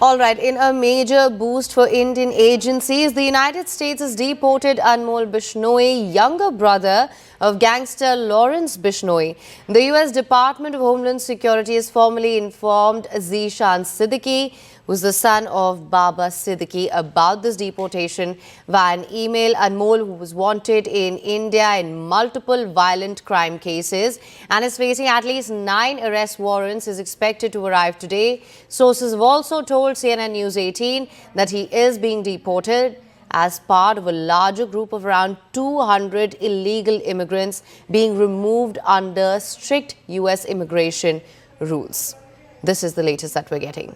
All right, in a major boost for Indian agencies, the United States has deported Anmol Bishnoi, younger brother of gangster Lawrence Bishnoi. The U.S. Department of Homeland Security has formally informed Zishan Siddique, who's the son of Baba Siddique, about this deportation via an email. Anmol, who was wanted in India in multiple violent crime cases and is facing at least 9 arrest warrants, is expected to arrive today. Sources have also told CNN News 18 that he is being deported as part of a larger group of around 200 illegal immigrants being removed under strict U.S. immigration rules. This is the latest that we're getting.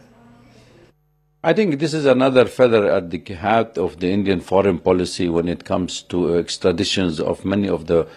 I think this is another feather at the hat of the Indian foreign policy when it comes to extraditions of many of the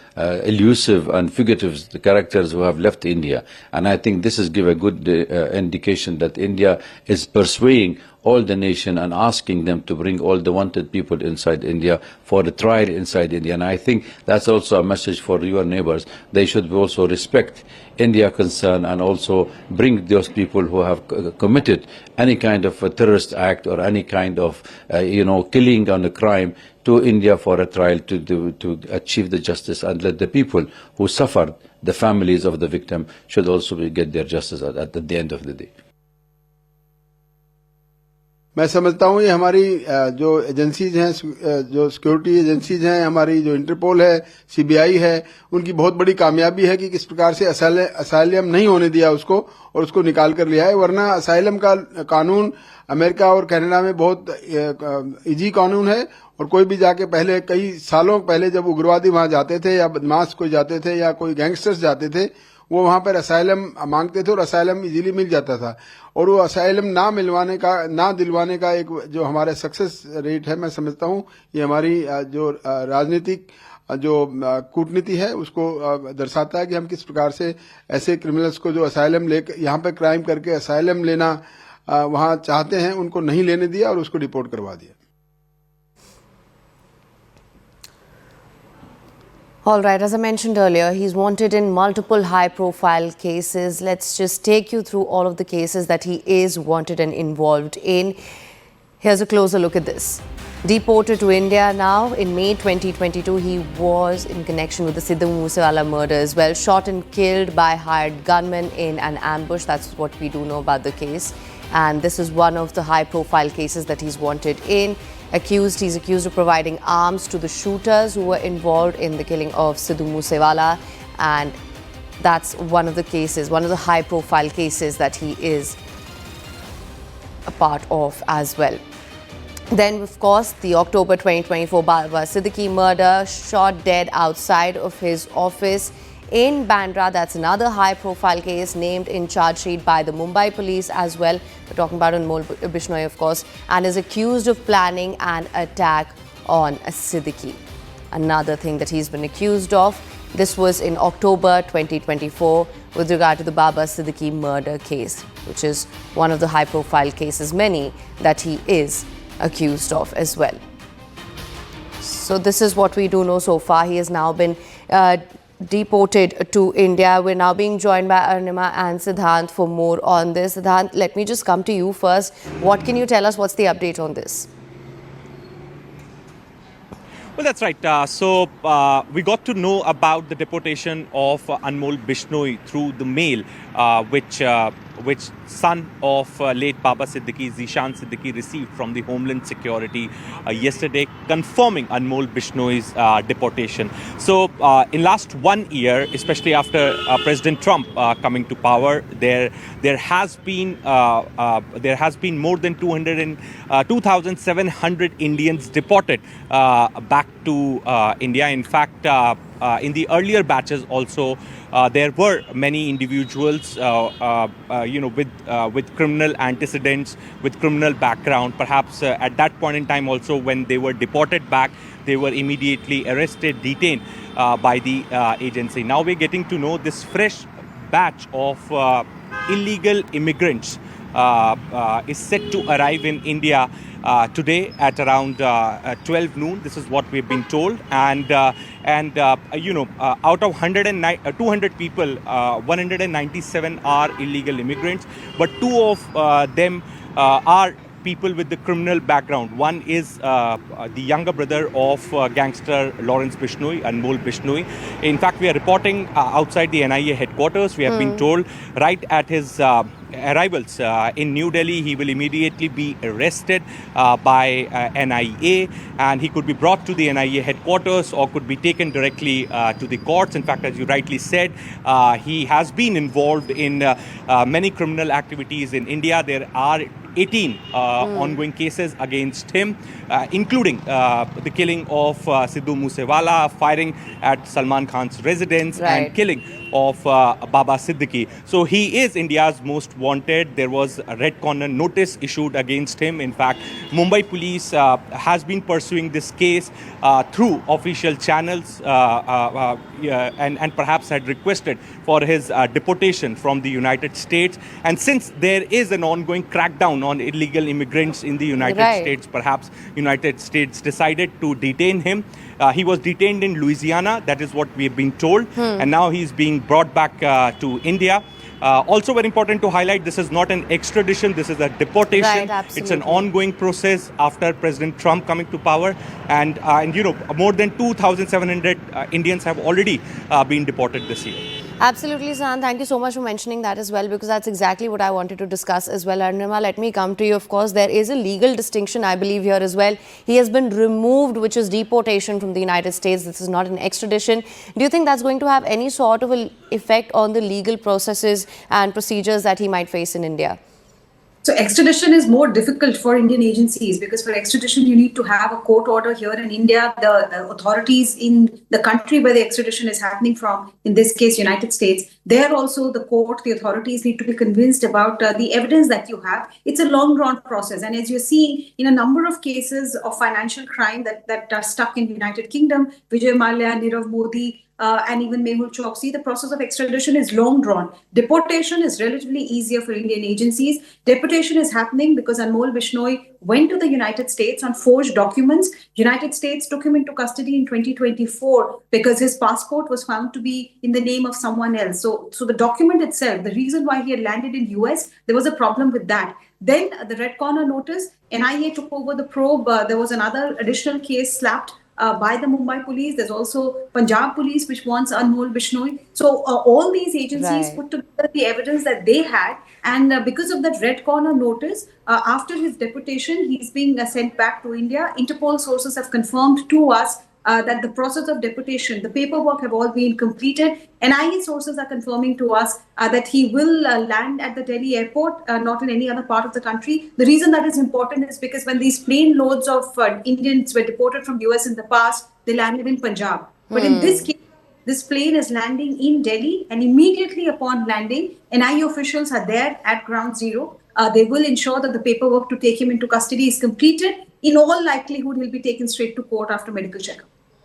elusive and fugitive characters who have left India. And I think this is give a good indication that India is pursuing all the nation and asking them to bring all the wanted people inside India for the trial inside India. And I think that's also a message for your neighbors. They should also respect India concern and also bring those people who have committed any kind of a terrorist act or any kind of, killing on a crime to India for a trial to achieve the justice, and let the people who suffered, the families of the victim, should also get their justice at the end of the day. मैं समझता हूँ ये हमारी जो agencies हैं, जो security agencies हैं, हमारी जो इंटरपोल है, सीबीआई है, उनकी बहुत बड़ी कामयाबी है कि किस प्रकार से असाइलम नहीं होने दिया उसको और उसको निकाल कर लिया है। वरना असाइलम का कानून अमेरिका और कनाडा में बहुत इजी कानून है और कोई भी जाके पहले कई सालों पहले जब उग्रवादी वहां जाते थे या बदमाश कोई जाते थे या कोई गैंगस्टर्स जाते थे, वो वहां पर असाइलम मांगते थे और असाइलम इजीली मिल जाता था। और वो असाइलम ना दिलवाने का एक जो हमारा सक्सेस रेट है, मैं समझता हूं ये हमारी जो राजनीतिक जो कूटनीति है उसको दर्शाता है कि हम किस प्रकार से ऐसे क्रिमिनल्स को जो असाइलम लेकर यहाँ पे क्राइम करके असाइलम लेना वहां चाहते हैं, उनको नहीं लेने दिया और उसको डिपोर्ट करवा दिया। All right, as I mentioned earlier, he's wanted in multiple high-profile cases. Let's just take you through all of the cases that he is wanted and involved in. Here's a closer look at this. Deported to India now. In May 2022, he was in connection with the Sidhu Moosewala murder as well. Shot and killed by hired gunmen in an ambush. That's what we do know about the case. And this is one of the high-profile cases that he's wanted in. He's accused of providing arms to the shooters who were involved in the killing of Sidhu Moosewala, and that's one of the cases, one of the high-profile cases that he is a part of as well. Then, of course, the October 2024 Baba Siddique murder, shot dead outside of his office in Bandra. That's another high-profile case named in charge sheet by the Mumbai police as well. We're talking about Anmol Bishnoi, of course, and is accused of planning an attack on Siddique. Another thing that he's been accused of. This was in October 2024 with regard to the Baba Siddique murder case, which is one of the high-profile cases, many that he is accused of as well. So this is what we do know so far. He has now been deported to India. We're now being joined by Arnima and Siddhant for more on this. Siddhant, let me just come to you first. What can you tell us? What's the update on this? Well, that's right. We got to know about the deportation of Anmol Bishnoi through the mail, which son of late Baba Siddique, Zishan Siddique, received from the Homeland Security yesterday, confirming Anmol Bishnoi's deportation. So, in last 1 year, especially after President Trump coming to power, there has been more than 2,700 Indians deported back to India. In fact, in the earlier batches also, there were many individuals, with criminal antecedents, with criminal background. Perhaps at that point in time also, when they were deported back, they were immediately arrested, detained by the agency. Now we're getting to know this fresh batch of illegal immigrants is set to arrive in India today at around 12 noon. This is what we've been told. And out of 200 people, 197 are illegal immigrants, but two of them are people with the criminal background. One is the younger brother of gangster Lawrence Bishnoi, Anmol Bishnoi. In fact, we are reporting outside the NIA headquarters. We have been told right at his arrivals in New Delhi, he will immediately be arrested by NIA, and he could be brought to the NIA headquarters or could be taken directly to the courts. In fact, as you rightly said, he has been involved in many criminal activities in India. There are 18 ongoing cases against him, including the killing of Sidhu Moosewala, firing at Salman Khan's residence, and killing of Baba Siddique. So he is India's most wanted. There was a red corner notice issued against him. In fact, Mumbai police has been pursuing this case through official channels and perhaps had requested for his deportation from the United States. And since there is an ongoing crackdown on illegal immigrants in the United States, perhaps United States decided to detain him. He was detained in Louisiana, that is what we have been told, and now he's being brought back to India. Also very important to highlight, this is not an extradition, this is a deportation. It's an ongoing process after President Trump coming to power, and you know, more than 2,700 Indians have already been deported this year. Absolutely, San. Thank you so much for mentioning that as well, because that's exactly what I wanted to discuss as well. Arnima, let me come to you. Of course, there is a legal distinction, I believe, here as well. He has been removed, which is deportation from the United States. This is not an extradition. Do you think that's going to have any sort of an effect on the legal processes and procedures that he might face in India? So extradition is more difficult for Indian agencies because for extradition, you need to have a court order here in India. The authorities in the country where the extradition is happening from, in this case, United States, there also the court, the authorities need to be convinced about the evidence that you have. It's a long drawn process. And as you're seeing in a number of cases of financial crime that are stuck in the United Kingdom, Vijay Mallya, Nirav Modi, and even Mehul Choksi, the process of extradition is long drawn. Deportation is relatively easier for Indian agencies. Deportation is happening because Anmol Bishnoi went to the United States on forged documents. United States took him into custody in 2024 because his passport was found to be in the name of someone else. So the document itself, the reason why he had landed in US, there was a problem with that. Then the red corner notice, NIA took over the probe. There was another additional case slapped by the Mumbai police. There's also Punjab police, which wants Anmol Bishnoi. So all these agencies put together the evidence that they had. And because of that red corner notice, after his deportation, he's being sent back to India. Interpol sources have confirmed to us that the process of deportation, the paperwork have all been completed. NIA sources are confirming to us that he will land at the Delhi airport, not in any other part of the country. The reason that is important is because when these plane loads of Indians were deported from US in the past, they landed in Punjab. But in this case, this plane is landing in Delhi, and immediately upon landing, NIA officials are there at ground zero. They will ensure that the paperwork to take him into custody is completed. In all likelihood, he'll be taken straight to court after medical checkup.